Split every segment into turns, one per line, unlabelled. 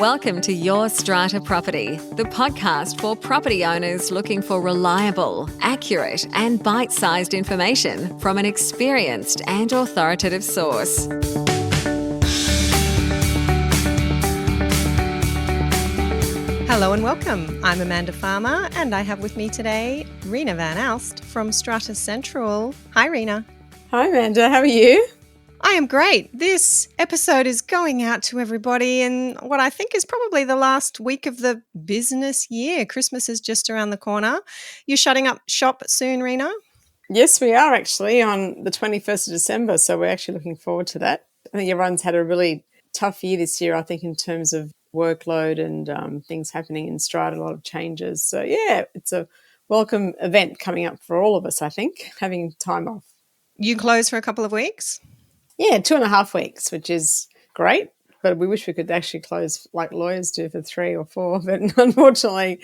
Welcome to Your Strata Property, the podcast for property owners looking for reliable, accurate, and bite-sized information from an experienced and authoritative source.
Hello and welcome. I'm Amanda Farmer and I have with me today Reena Van Alst from Strata Central. Hi, Reena.
Hi, Amanda. How are you?
I am great. This episode is going out to everybody in what I think is probably the last week of the business year. Christmas is just around the corner. You're shutting up shop soon, Reena?
Yes, we are actually on the 21st of December, so we're actually looking forward to that. I think everyone's had a really tough year this year, I think, in terms of workload and things happening in Strata, a lot of changes. So, yeah, it's a welcome event coming up for all of us, I think, having time off.
You close for a couple of weeks?
Yeah, 2.5 weeks, which is great. But we wish we could actually close like lawyers do for 3 or 4. But unfortunately,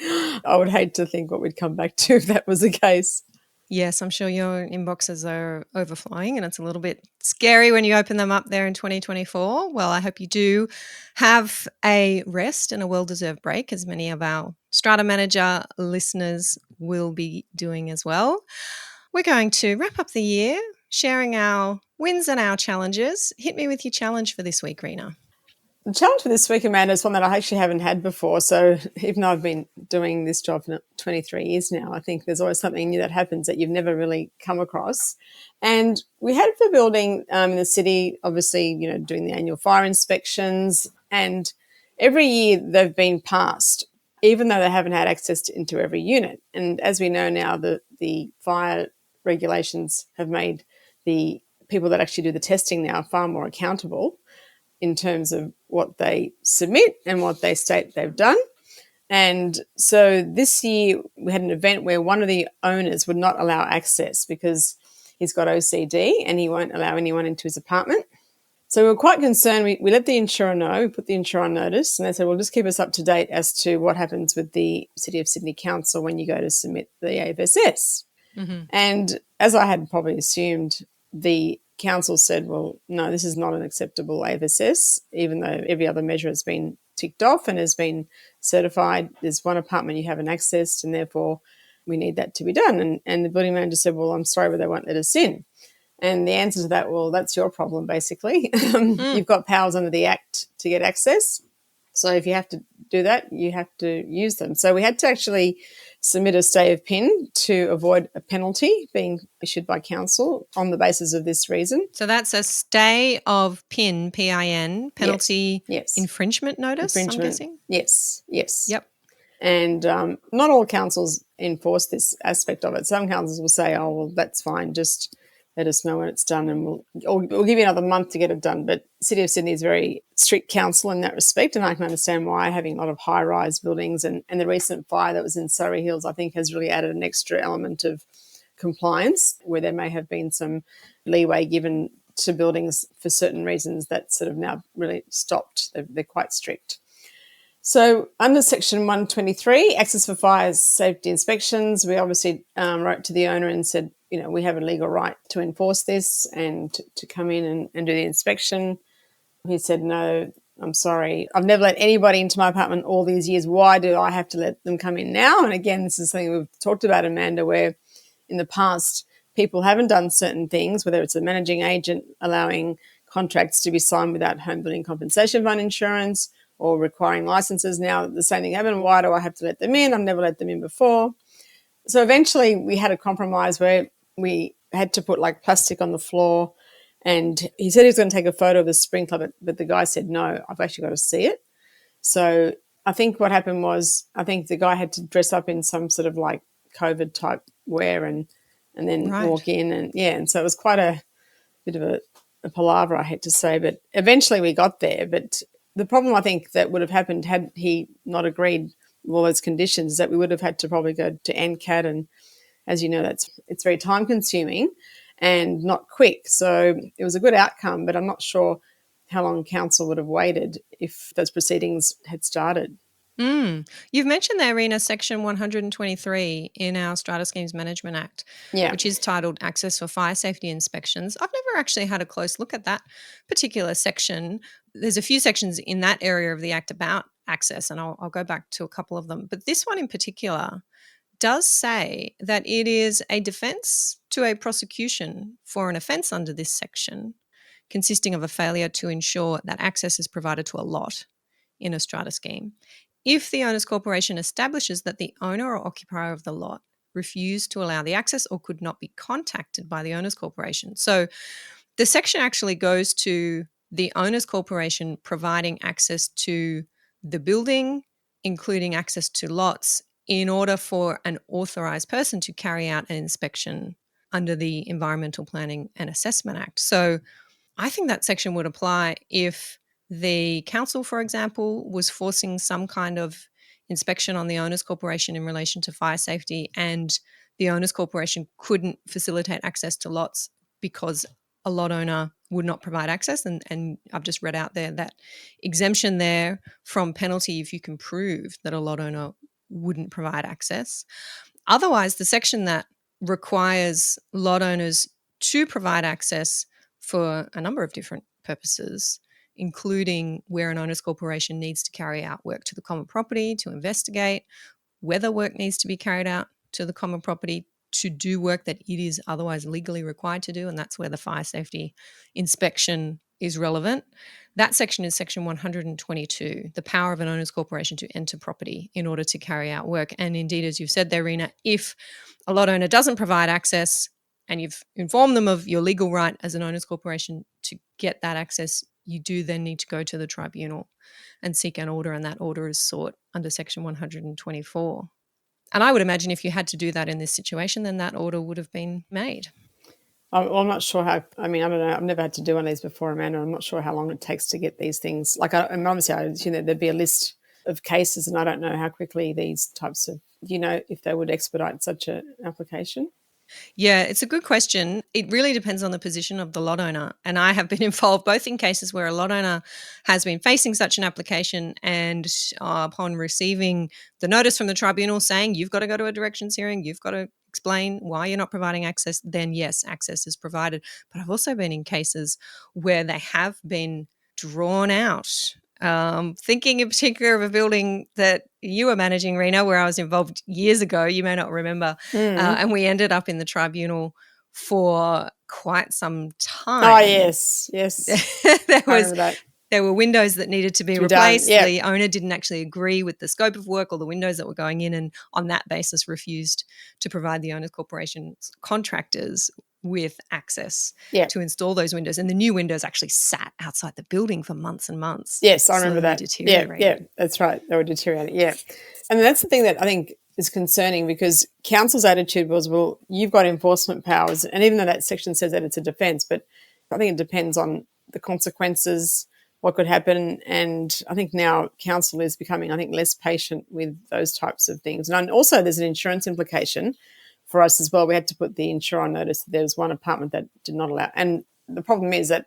I would hate to think what we'd come back to if that was the case.
Yes, I'm sure your inboxes are overflowing and it's a little bit scary when you open them up there in 2024. Well, I hope you do have a rest and a well-deserved break, as many of our Strata Manager listeners will be doing as well. We're going to wrap up the year sharing our wins and our challenges. Hit me with your challenge for this week, Reena.
The challenge for this week, Amanda, is one that I actually haven't had before. So even though I've been doing this job for 23 years now, I think there's always something new that happens that you've never really come across. And we had for building in the city, obviously, doing the annual fire inspections. And every year they've been passed, even though they haven't had access into every unit. And as we know now, the fire regulations have made the people that actually do the testing now far more accountable in terms of what they submit and what they state they've done. And so this year we had an event where one of the owners would not allow access because he's got OCD and he won't allow anyone into his apartment. So we were quite concerned. We let the insurer know, we put the insurer on notice, and they said, well, just keep us up to date as to what happens with the City of Sydney Council when you go to submit the AFSS. Mm-hmm. And as I had probably assumed, the council said, well, no, this is not an acceptable AFSS, even though every other measure has been ticked off and has been certified. There's one apartment you haven't accessed and therefore we need that to be done. And the building manager said, well, I'm sorry, but they won't let us in. And the answer to that, well, that's your problem, basically. You've got powers under the Act to get access. So if you have to do that, you have to use them. So we had to actually submit a stay of PIN to avoid a penalty being issued by council on the basis of this reason.
So that's a stay of PIN, PIN, penalty
yes.
Infringement notice, I'm guessing?
Yes.
Yep.
And not all councils enforce this aspect of it. Some councils will say, oh, well, that's fine, just let us know when it's done and we'll give you another month to get it done. But City of Sydney is very strict council in that respect, and I can understand why, having a lot of high-rise buildings and the recent fire that was in Surrey Hills, I think, has really added an extra element of compliance where there may have been some leeway given to buildings for certain reasons that sort of now really stopped. They're quite strict. So under Section 123, access for fire safety inspections, we obviously wrote to the owner and said, we have a legal right to enforce this and to come in and do the inspection. He said, no, I'm sorry. I've never let anybody into my apartment all these years. Why do I have to let them come in now? And again, this is something we've talked about, Amanda, where in the past people haven't done certain things, whether it's a managing agent allowing contracts to be signed without home building compensation fund insurance or requiring licenses. Now the same thing happened. Why do I have to let them in? I've never let them in before. So eventually we had a compromise where we had to put like plastic on the floor, and he said he was going to take a photo of the sprinkler, but the guy said, no, I've actually got to see it. So I think what happened was, I think the guy had to dress up in some sort of like COVID type wear and then walk in. And so it was quite a bit of a palaver, I had to say, but eventually we got there. But the problem I think that would have happened had he not agreed with all those conditions, that we would have had to probably go to NCAT, and as you know, it's very time consuming and not quick. So it was a good outcome, but I'm not sure how long council would have waited if those proceedings had started.
You've mentioned there, Reena, Section 123 in our Strata Schemes Management Act, which is titled Access for Fire Safety Inspections. I've never actually had a close look at that particular section. There's a few sections in that area of the Act about access, and I'll go back to a couple of them. But this one in particular does say that it is a defence to a prosecution for an offence under this section consisting of a failure to ensure that access is provided to a lot in a strata scheme if the owner's corporation establishes that the owner or occupier of the lot refused to allow the access or could not be contacted by the owner's corporation. So the section actually goes to the owner's corporation providing access to the building, including access to lots, in order for an authorised person to carry out an inspection under the Environmental Planning and Assessment Act. So I think that section would apply if the council, for example, was forcing some kind of inspection on the owner's corporation in relation to fire safety, and the owner's corporation couldn't facilitate access to lots because a lot owner would not provide access. And I've just read out there that exemption there from penalty if you can prove that a lot owner wouldn't provide access. Otherwise, the section that requires lot owners to provide access for a number of different purposes, including where an owner's corporation needs to carry out work to the common property, to investigate whether work needs to be carried out to the common property, to do work that it is otherwise legally required to do, and that's where the fire safety inspection is relevant. That section is section 122, the power of an owner's corporation to enter property in order to carry out work. And indeed, as you've said there, Reena, if a lot owner doesn't provide access and you've informed them of your legal right as an owner's corporation to get that access, you do then need to go to the tribunal and seek an order, and that order is sought under section 124. And I would imagine if you had to do that in this situation, then that order would have been made.
I'm not sure how, I don't know. I've never had to do one of these before, Amanda. I'm not sure how long it takes to get these things. Obviously, I assume that there'd be a list of cases, and I don't know how quickly these types of, if they would expedite such an application.
Yeah, it's a good question. It really depends on the position of the lot owner. And I have been involved both in cases where a lot owner has been facing such an application, and upon receiving the notice from the tribunal saying you've got to go to a directions hearing, you've got to explain why you're not providing access, then yes, access is provided. But I've also been in cases where they have been drawn out. Thinking in particular of a building that you were managing, Reena, where I was involved years ago, you may not remember, and we ended up in the tribunal for quite some time.
Oh, yes.
There were windows that needed to be replaced. Yep. The owner didn't actually agree with the scope of work or the windows that were going in, and on that basis refused to provide the owner's corporation's contractors with access to install those windows. And the new windows actually sat outside the building for months and months.
Yes, I remember that. Yeah, that's right. They were deteriorating, yeah. And that's the thing that I think is concerning, because council's attitude was, well, you've got enforcement powers. And even though that section says that it's a defence, but I think it depends on the consequences, what could happen. And I think now council is becoming, less patient with those types of things. And also there's an insurance implication for us as well. We had to put the insurer on notice that there was one apartment that did not allow. And the problem is that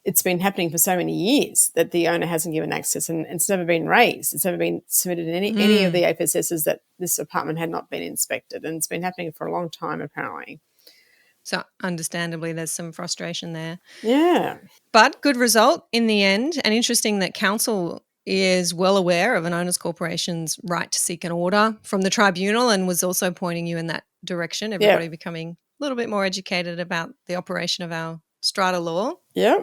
it's been happening for so many years that the owner hasn't given access, and it's never been raised. It's never been submitted in any of the AFSSs that this apartment had not been inspected. And it's been happening for a long time, apparently.
So understandably, there's some frustration there.
Yeah.
But good result in the end. And interesting that council is well aware of an owner's corporation's right to seek an order from the tribunal, and was also pointing you in that direction. Everybody becoming a little bit more educated about the operation of our strata law.
Yeah.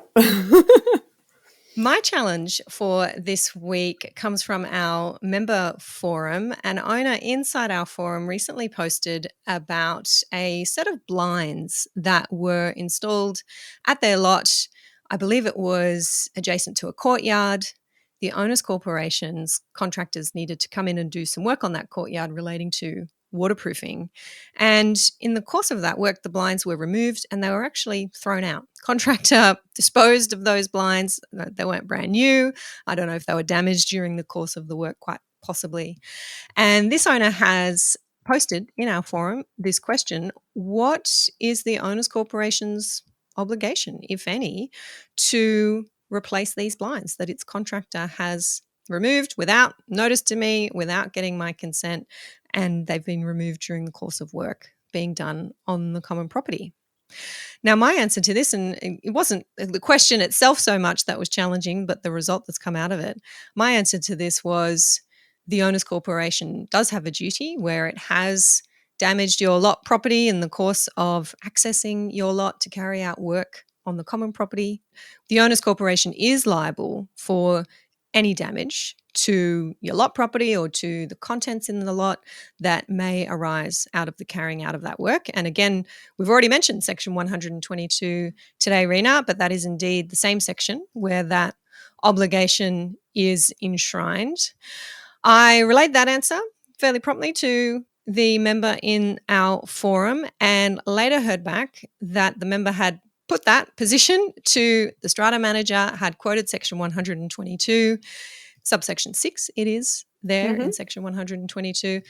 My challenge for this week comes from our member forum. An owner inside our forum recently posted about a set of blinds that were installed at their lot. I believe it was adjacent to a courtyard. The owner's corporation's contractors needed to come in and do some work on that courtyard relating to waterproofing. And in the course of that work, the blinds were removed and they were actually thrown out. Contractor disposed of those blinds. They weren't brand new. I don't know if they were damaged during the course of the work, quite possibly. And this owner has posted in our forum this question: what is the owner's corporation's obligation, if any, to replace these blinds that its contractor has removed without notice to me, without getting my consent, and they've been removed during the course of work being done on the common property? Now, my answer to this, and it wasn't the question itself so much that was challenging, but the result that's come out of it. My answer to this was the owner's corporation does have a duty where it has damaged your lot property in the course of accessing your lot to carry out work on the common property. The owner's corporation is liable for any damage to your lot property or to the contents in the lot that may arise out of the carrying out of that work. And again, we've already mentioned section 122 today, Reena, but that is indeed the same section where that obligation is enshrined. I relayed that answer fairly promptly to the member in our forum and later heard back that the member had put that position to the strata manager, had quoted section 122, subsection 6 it is there in section 122,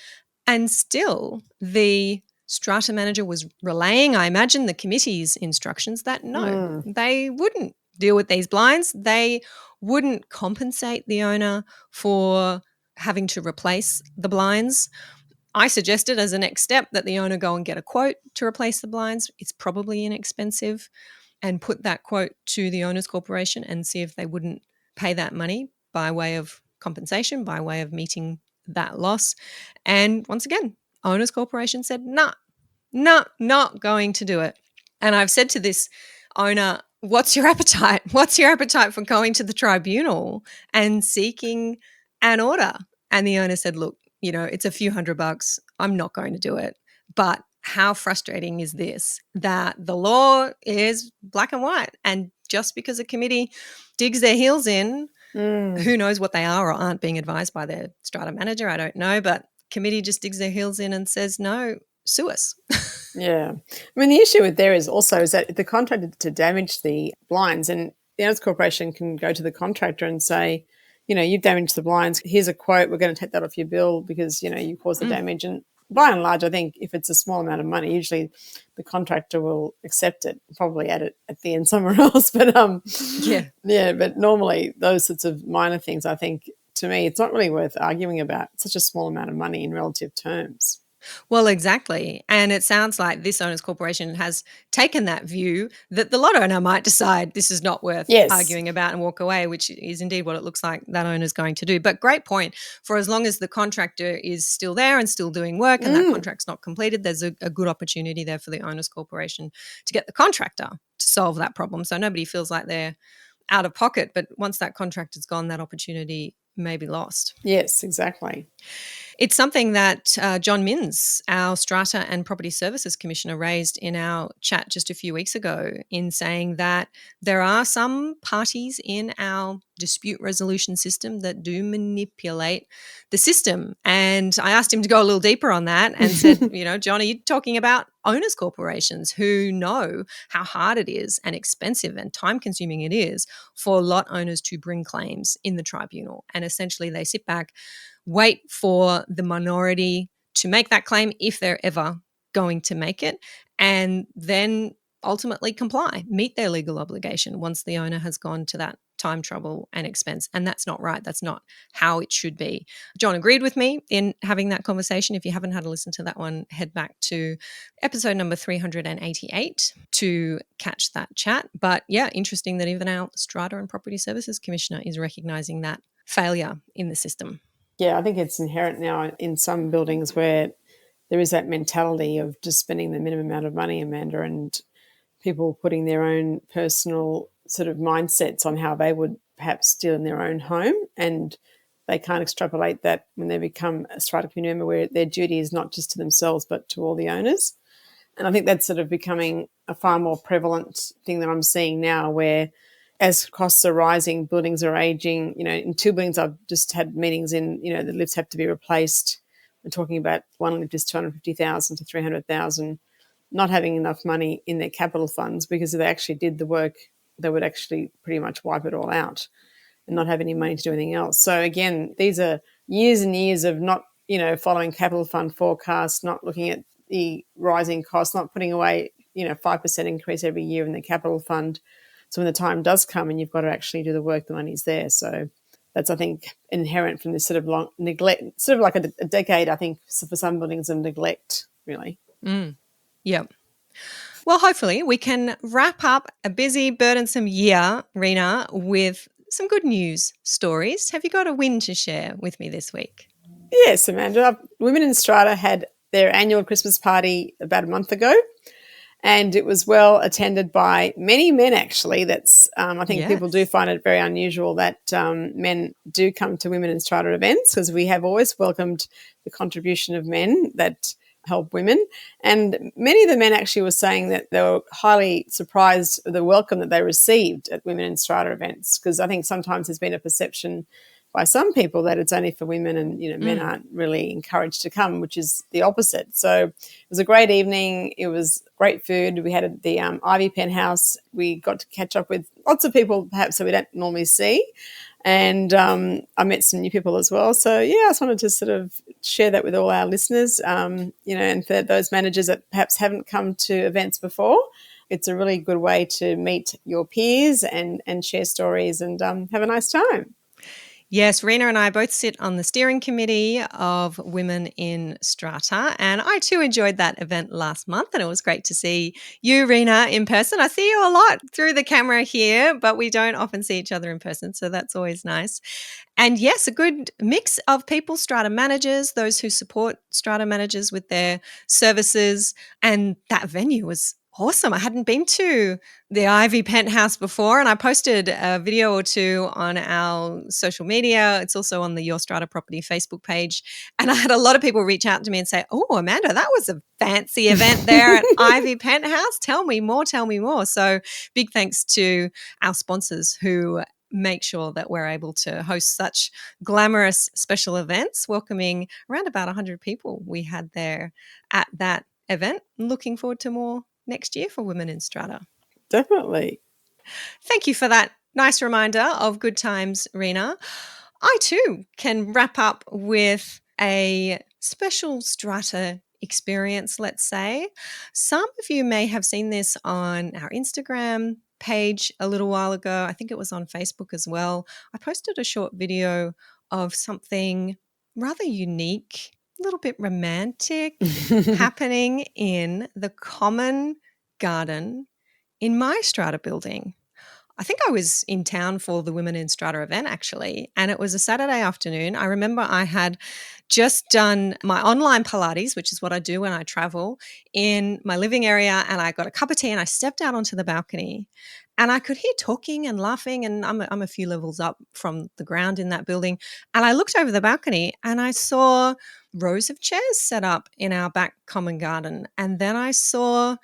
and still the strata manager was relaying, I imagine, the committee's instructions that no, they wouldn't deal with these blinds. They wouldn't compensate the owner for having to replace the blinds. I suggested as a next step that the owner go and get a quote to replace the blinds. It's probably inexpensive, and put that quote to the owner's corporation and see if they wouldn't pay that money by way of compensation, by way of meeting that loss. And once again, owner's corporation said, not going to do it. And I've said to this owner, what's your appetite? What's your appetite for going to the tribunal and seeking an order? And the owner said, look, it's a few $100. I'm not going to do it. But how frustrating is this? That the law is black and white. And just because a committee digs their heels in, who knows what they are or aren't being advised by their strata manager, I don't know. But committee just digs their heels in and says, no, sue us.
Yeah. I mean, the issue with there is that the contractor to damage the blinds, and the owners corporation can go to the contractor and say, you've damaged the blinds. Here's a quote. We're going to take that off your bill because, you caused the damage. And by and large, I think if it's a small amount of money, usually the contractor will accept it, probably add it at the end somewhere else. But but normally those sorts of minor things, I think, to me, it's not really worth arguing about. It's such a small amount of money in relative terms.
Well, exactly. And it sounds like this owners corporation has taken that view that the lot owner might decide this is not worth arguing about and walk away, which is indeed what it looks like that owner's going to do. But great point. For as long as the contractor is still there and still doing work and that contract's not completed, there's a good opportunity there for the owners corporation to get the contractor to solve that problem. So nobody feels like they're out of pocket. But once that contractor's gone, that opportunity may be lost.
Yes, exactly.
It's something that John Minns, our Strata and Property Services Commissioner, raised in our chat just a few weeks ago in saying that there are some parties in our dispute resolution system that do manipulate the system. And I asked him to go a little deeper on that and said, John, are you talking about owners corporations who know how hard it is and expensive and time-consuming it is for lot owners to bring claims in the tribunal? And essentially they sit back, wait for the minority to make that claim if they're ever going to make it, and then ultimately comply, meet their legal obligation once the owner has gone to that time, trouble and expense. And that's not right. That's not how it should be. John agreed with me in having that conversation. If you haven't had a listen to that one, head back to episode number 388 to catch that chat. But yeah, interesting that even our Strata and Property Services Commissioner is recognising that failure in the system.
Yeah, I think it's inherent now in some buildings where there is that mentality of just spending the minimum amount of money, Amanda, and people putting their own personal sort of mindsets on how they would perhaps deal in their own home, and they can't extrapolate that when they become a strata community member where their duty is not just to themselves but to all the owners. And I think that's sort of becoming a far more prevalent thing that I'm seeing now, where as costs are rising, buildings are aging. In 2 buildings I've just had meetings in, the lifts have to be replaced. We're talking about one lift is $250,000 to $300,000, not having enough money in their capital funds, because if they actually did the work, they would actually pretty much wipe it all out and not have any money to do anything else. So again, these are years and years of not, following capital fund forecasts, not looking at the rising costs, not putting away, 5% increase every year in the capital fund. So when the time does come and you've got to actually do the work, the money's there. So that's, I think, inherent from this sort of long neglect, sort of like a decade, I think, for some buildings of neglect, really.
Yeah. Well, hopefully we can wrap up a busy, burdensome year, Reena, with some good news stories. Have you got a win to share with me this week?
Yes, Amanda. Women in Strata had their annual Christmas party about a month ago, and it was well attended by many men, actually. That's I think people do
Yes.
find it very unusual that men do come to Women in Strata events, because we have always welcomed the contribution of men that help women. And many of the men actually were saying that they were highly surprised at the welcome that they received at Women in Strata events, because I think sometimes there's been a perception by some people that it's only for women and, men aren't really encouraged to come, which is the opposite. So it was a great evening. It was great food. We had at the Ivy Penthouse. We got to catch up with lots of people perhaps that we don't normally see. And I met some new people as well. So, I just wanted to sort of share that with all our listeners, and for those managers that perhaps haven't come to events before, it's a really good way to meet your peers and share stories and have a nice time.
Yes, Reena and I both sit on the steering committee of Women in Strata, and I too enjoyed that event last month, and it was great to see you, Reena, in person. I see you a lot through the camera here, but we don't often see each other in person, so that's always nice. And yes, a good mix of people, Strata managers, those who support Strata managers with their services, and that venue was awesome. I hadn't been to the Ivy Penthouse before, and I posted a video or two on our social media. It's also on the Your Strata Property Facebook page. And I had a lot of people reach out to me and say, "Oh, Amanda, that was a fancy event there at Ivy Penthouse. Tell me more, tell me more." So big thanks to our sponsors who make sure that we're able to host such glamorous special events, welcoming around about 100 people we had there at that event. Looking forward to more next year for Women in Strata.
Definitely.
Thank you for that nice reminder of good times, Reena. I too can wrap up with a special Strata experience, let's say. Some of you may have seen this on our Instagram page a little while ago. I think it was on Facebook as well. I posted a short video of something rather unique, a little bit romantic happening in the common garden in my Strata building. I think I was in town for the Women in Strata event, actually, and it was a Saturday afternoon. I remember I had just done my online Pilates, which is what I do when I travel, in my living area, and I got a cup of tea and I stepped out onto the balcony and I could hear talking and laughing, and I'm a few levels up from the ground in that building, and I looked over the balcony and I saw rows of chairs set up in our back common garden, and then I saw,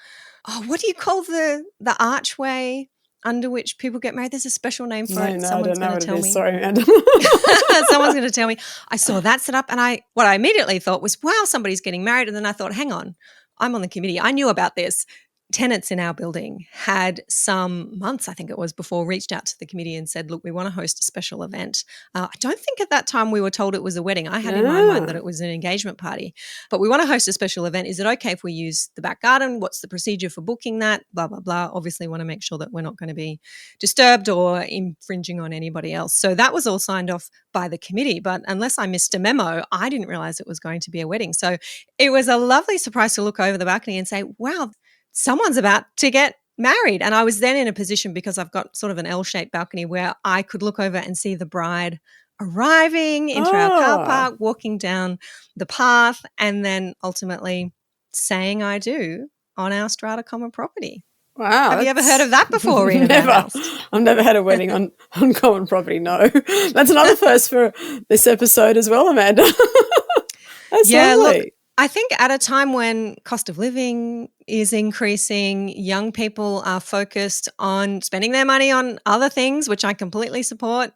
what do you call the archway under which people get married? There's a special name for it.
No,
Someone's
I don't know
going
what
to
it
tell
is.
me.
Sorry, Amanda.
Someone's going to tell me. I saw that set up, and what I immediately thought was, wow, somebody's getting married. And then I thought, hang on, I'm on the committee. I knew about this. Tenants in our building had some months, I think it was, before reached out to the committee and said, look, we want to host a special event. I don't think at that time we were told it was a wedding. I had in my mind that it was an engagement party, but we want to host a special event. Is it okay if we use the back garden? What's the procedure for booking that? Blah, blah, blah. Obviously want to make sure that we're not going to be disturbed or infringing on anybody else. So that was all signed off by the committee, but unless I missed a memo, I didn't realize it was going to be a wedding. So it was a lovely surprise to look over the balcony and say, wow, someone's about to get married. And I was then in a position, because I've got sort of an L-shaped balcony, where I could look over and see the bride arriving into our car park, walking down the path, and then ultimately saying I do on our Strata common property.
Wow.
Have you ever heard of that before, Reena?
Never. I've never had a wedding on common property, no. That's another first for this episode as well, Amanda. That's lovely.
Look, I think at a time when cost of living is increasing, young people are focused on spending their money on other things, which I completely support.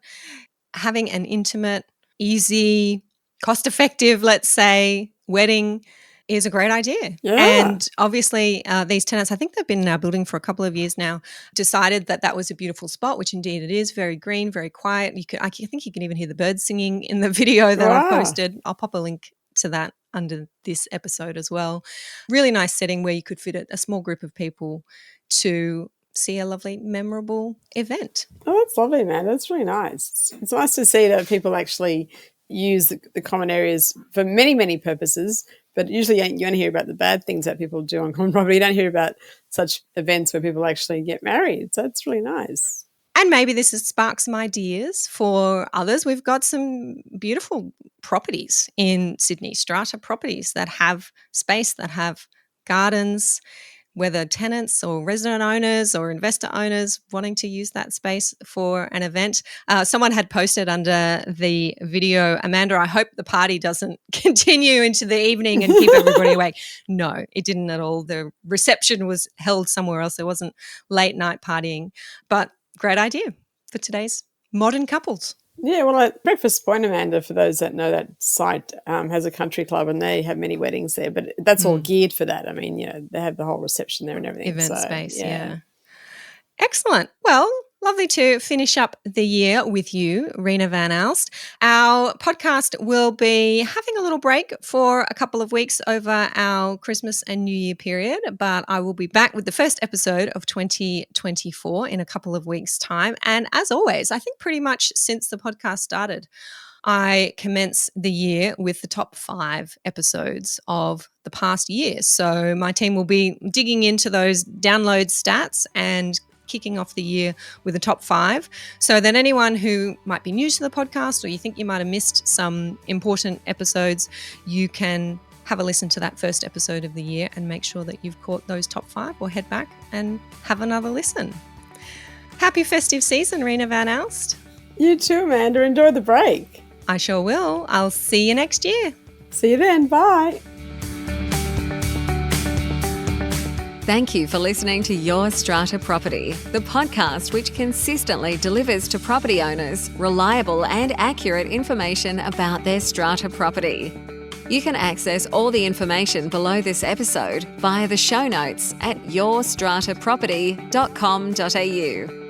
Having an intimate, easy, cost-effective, let's say, wedding is a great idea.
Yeah.
And obviously these tenants, I think they've been in our building for a couple of years now, decided that that was a beautiful spot, which indeed it is, very green, very quiet. I think you can even hear the birds singing in the video that I've posted. I'll pop a link to that under this episode as well. Really nice setting where you could fit a small group of people to see a lovely, memorable event.
Oh, that's lovely, man. That's really nice. It's nice to see that people actually use the common areas for many, many purposes, but usually you only hear about the bad things that people do on common property. You don't hear about such events where people actually get married. So it's really nice.
And maybe this has sparked some ideas for others. We've got some beautiful properties in Sydney, strata properties that have space, that have gardens, whether tenants or resident owners or investor owners wanting to use that space for an event. Someone had posted under the video, Amanda, I hope the party doesn't continue into the evening and keep everybody awake. No, it didn't at all. The reception was held somewhere else. There wasn't late night partying, but great idea for today's modern couples.
Yeah, well, at Breakfast Point, Amanda, for those that know that site, has a country club and they have many weddings there, but that's all geared for that. I mean, they have the whole reception there and everything.
Event space, yeah. Excellent. Well, lovely to finish up the year with you, Reena van Aalst. Our podcast will be having a little break for a couple of weeks over our Christmas and New Year period, but I will be back with the first episode of 2024 in a couple of weeks' time. And as always, I think pretty much since the podcast started, I commence the year with the top 5 episodes of the past year. So my team will be digging into those download stats and kicking off the year with a top 5, so that anyone who might be new to the podcast or you think you might have missed some important episodes, you can have a listen to that first episode of the year and make sure that you've caught those top 5, or head back and have another listen. Happy festive season, Reena van Aalst.
You too, Amanda. Enjoy the break.
I sure will. I'll see you next year.
See you then. Bye.
Thank you for listening to Your Strata Property, the podcast which consistently delivers to property owners reliable and accurate information about their strata property. You can access all the information below this episode via the show notes at yourstrataproperty.com.au.